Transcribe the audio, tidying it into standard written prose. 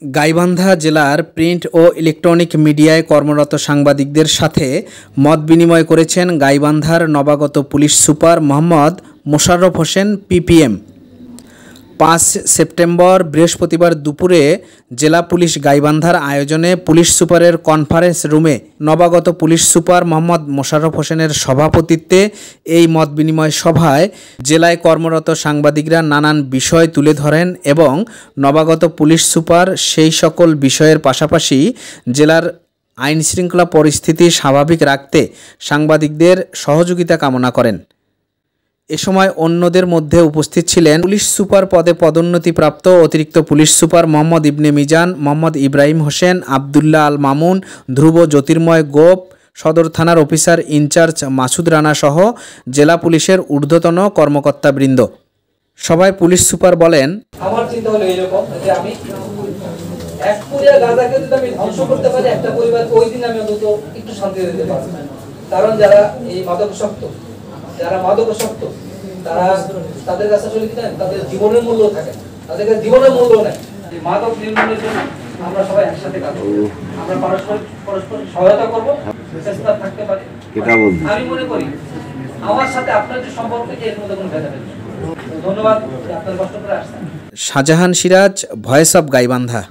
গাইবান্ধা জেলার প্রিন্ট ও ইলেকট্রনিক মিডিয়ায় কর্মরত সাংবাদিকদের সাথে মত বিনিময় করেছেন গাইবান্ধার নবাগত police super Mohammad Mosharraf Hossain PPM. ৫ September বৃহস্পতিবার দুপুরে জেলা পুলিশ গাইবান্ধার আয়োজনে পুলিশ সুপারের কনফারেন্স রুমে নবাগত পুলিশ সুপার মোহাম্মদ মোশাররফ হোসেনের সভাপতিত্বে এই মত বিনিময় সভায় জেলায় কর্মরত সাংবাদিকরা নানান বিষয় তুলে ধরেন এবং নবাগত পুলিশ সুপার সেই সকল বিষয়ের পাশাপাশি জেলার আইনশৃঙ্খলা পরিস্থিতি স্বাভাবিক রাখতে সাংবাদিকদের সহযোগিতা কামনা করেন। এ সময় অন্যদের মধ্যে উপস্থিত ছিলেন পুলিশ সুপার পদে পদোন্নতিপ্রাপ্ত অতিরিক্ত পুলিশ সুপার মোহাম্মদ ইবনে মিজান, মোহাম্মদ ইব্রাহিম হোসেন, আবদুল্লাহ আল মামুন, ধ্রুব জ্যোতির্ময় গোপ, সদর থানার অফিসার ইনচার্জ মাসুদ রানা সহ জেলা পুলিশের ঊর্ধ্বতন কর্মকর্তাবৃন্দ। সবাই পুলিশ সুপার বলেন, আমার চিন্তা হলো এইরকম যে আমি এক পুরিয়া গাঁজাকে যদি আমি ধ্বংস করতে পারি একটা পরিবারকে, ওই দিন আমি অন্তত একটু শান্তি দিতে পারবো। কারণ যারা এই মাদকাসক্ত তারা তাদের কাছে আসলে কি না, তাদের জীবনের মূল্য থাকে, তাদের কাছে জীবনের মূল্য নেই। এই মাদক নির্মূলের জন্য আমরা সবাই একসাথে কাজ করব, আমরা পরস্পর সহায়তা করব, চেষ্টা থাকতে পারি। আমি মনে করি আমার সাথে আপনার যে সম্পর্ক, এর মধ্যে কোনো ভেদাভেদ নেই। ধন্যবাদ, আপনার কষ্ট করে আসছেন। Shahjahan Siraj, voice of Gaibandha.